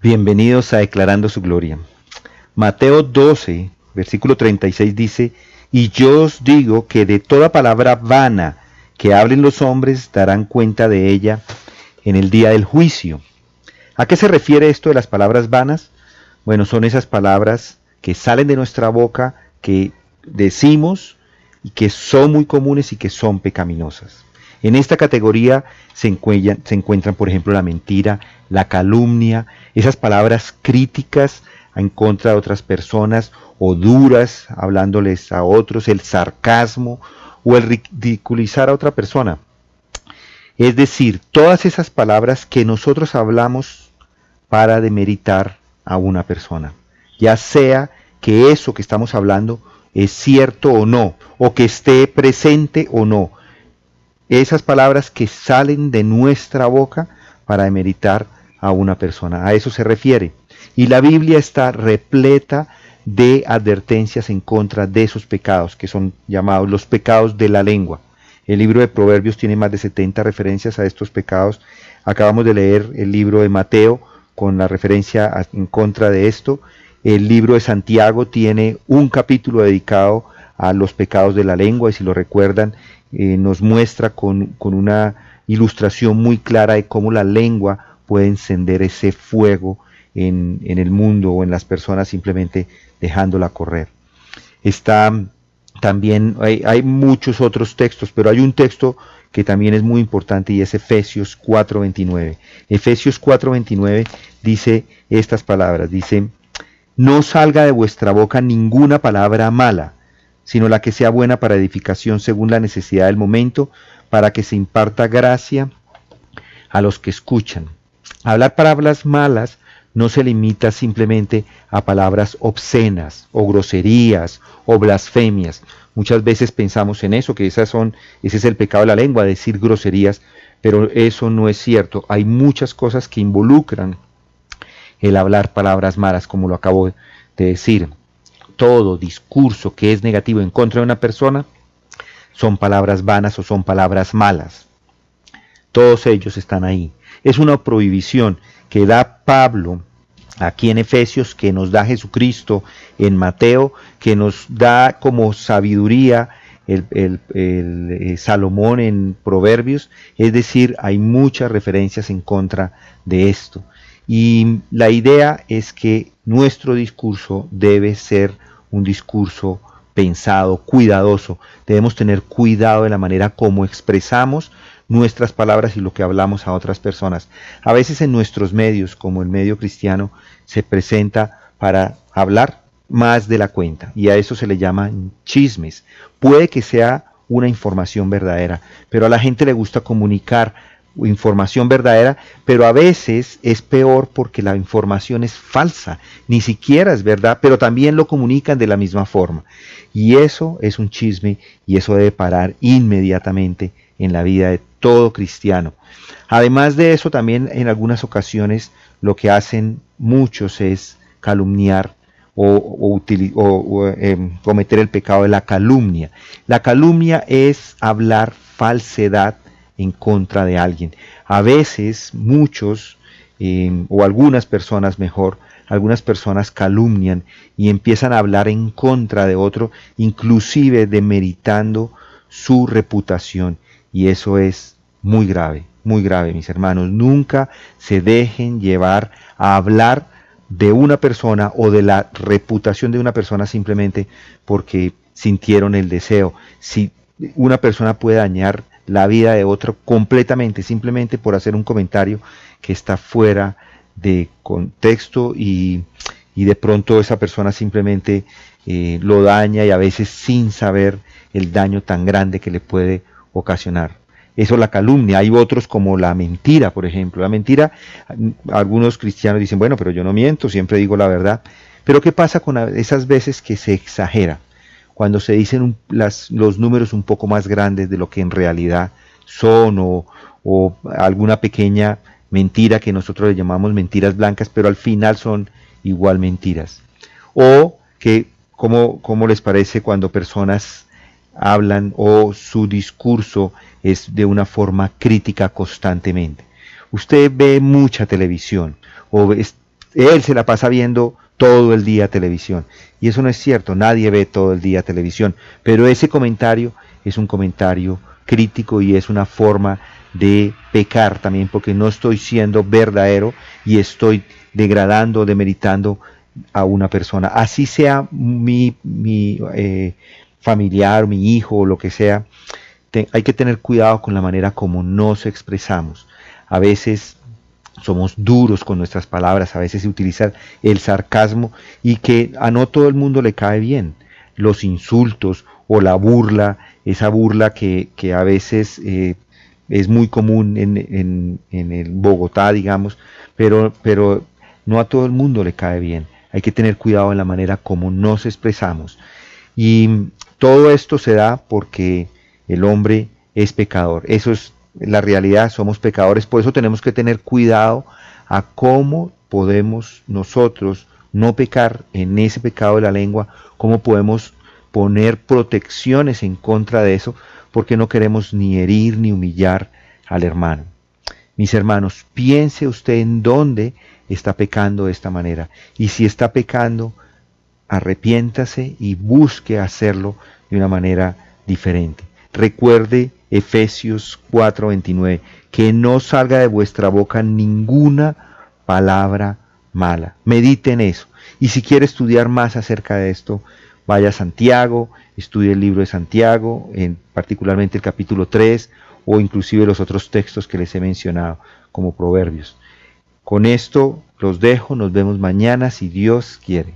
Bienvenidos a Declarando su Gloria. Mateo 12, versículo 36 dice: Y yo os digo que de toda palabra vana que hablen los hombres darán cuenta de ella en el día del juicio. ¿A qué se refiere esto de las palabras vanas? Bueno, son esas palabras que salen de nuestra boca, que decimos y que son muy comunes y que son pecaminosas. En esta categoría se encuentran, por ejemplo, la mentira, la calumnia, esas palabras críticas en contra de otras personas o duras, hablándoles a otros, el sarcasmo o el ridiculizar a otra persona. Es decir, todas esas palabras que nosotros hablamos para demeritar a una persona, ya sea que eso que estamos hablando es cierto o no, o que esté presente o no. Esas palabras que salen de nuestra boca para demeritar a una persona. A eso se refiere. Y la Biblia está repleta de advertencias en contra de esos pecados, que son llamados los pecados de la lengua. El libro de Proverbios tiene más de 70 referencias a estos pecados. Acabamos de leer el libro de Mateo con la referencia en contra de esto. El libro de Santiago tiene un capítulo dedicado a los pecados de la lengua, y si lo recuerdan, nos muestra con una ilustración muy clara de cómo la lengua puede encender ese fuego en el mundo o en las personas simplemente dejándola correr. También hay muchos otros textos, pero hay un texto que también es muy importante y es Efesios 4:29. Efesios 4:29 dice estas palabras, dice: no salga de vuestra boca ninguna palabra mala, sino la que sea buena para edificación según la necesidad del momento, para que se imparta gracia a los que escuchan. Hablar palabras malas no se limita simplemente a palabras obscenas o groserías o blasfemias. Muchas veces pensamos en eso, que ese es el pecado de la lengua, decir groserías, pero eso no es cierto. Hay muchas cosas que involucran el hablar palabras malas, como lo acabo de decir. Todo discurso que es negativo en contra de una persona son palabras vanas o son palabras malas. Todos ellos están ahí. Es una prohibición que da Pablo aquí en Efesios, que nos da Jesucristo en Mateo, que nos da como sabiduría el Salomón en Proverbios. Es decir, hay muchas referencias en contra de esto. Y la idea es que nuestro discurso debe ser un discurso pensado, cuidadoso. Debemos tener cuidado de la manera como expresamos nuestras palabras y lo que hablamos a otras personas. A veces en nuestros medios, como el medio cristiano, se presenta para hablar más de la cuenta, y a eso se le llaman chismes. Puede que sea una información verdadera, pero a la gente le gusta comunicar información verdadera, pero a veces es peor porque la información es falsa, ni siquiera es verdad, pero también lo comunican de la misma forma. Y eso es un chisme, y eso debe parar inmediatamente en la vida de todo cristiano. Además de eso, también en algunas ocasiones lo que hacen muchos es calumniar o cometer el pecado de la calumnia. La calumnia es hablar falsedad en contra de alguien. A veces muchos, o algunas personas mejor, algunas personas calumnian y empiezan a hablar en contra de otro, inclusive demeritando su reputación. Y eso es muy grave, mis hermanos. Nunca se dejen llevar a hablar de una persona o de la reputación de una persona simplemente porque sintieron el deseo. Si una persona puede dañar la vida de otro completamente, simplemente por hacer un comentario que está fuera de contexto, y de pronto esa persona simplemente lo daña, y a veces sin saber el daño tan grande que le puede ocasionar. Eso es la calumnia. Hay otros como la mentira, por ejemplo. La mentira, algunos cristianos dicen, bueno, pero yo no miento, siempre digo la verdad. Pero ¿qué pasa con esas veces que se exagera? Cuando se dicen los números un poco más grandes de lo que en realidad son, o alguna pequeña mentira que nosotros le llamamos mentiras blancas, pero al final son igual mentiras. O que, ¿cómo les parece cuando personas hablan o su discurso es de una forma crítica constantemente? Usted ve mucha televisión o él se la pasa viendo todo el día televisión. Y eso no es cierto, nadie ve todo el día televisión, pero ese comentario es un comentario crítico y es una forma de pecar también, porque no estoy siendo verdadero y estoy degradando, demeritando a una persona. Así sea mi familiar, mi hijo o lo que sea, hay que tener cuidado con la manera como nos expresamos. A veces somos duros con nuestras palabras, a veces se utiliza el sarcasmo y que a no todo el mundo le cae bien. Los insultos o la burla, esa burla que a veces es muy común en el Bogotá, digamos, pero no a todo el mundo le cae bien. Hay que tener cuidado en la manera como nos expresamos. Y todo esto se da porque el hombre es pecador. Eso es la realidad, somos pecadores, por eso tenemos que tener cuidado a cómo podemos nosotros no pecar en ese pecado de la lengua, cómo podemos poner protecciones en contra de eso, porque no queremos ni herir ni humillar al hermano. Mis hermanos, piense usted en dónde está pecando de esta manera, y si está pecando, arrepiéntase y busque hacerlo de una manera diferente. Recuerde Efesios 4:29, que no salga de vuestra boca ninguna palabra mala. Medite en eso. Y si quiere estudiar más acerca de esto, vaya a Santiago, estudie el libro de Santiago, particularmente el capítulo 3, o inclusive los otros textos que les he mencionado, como Proverbios. Con esto los dejo, nos vemos mañana si Dios quiere.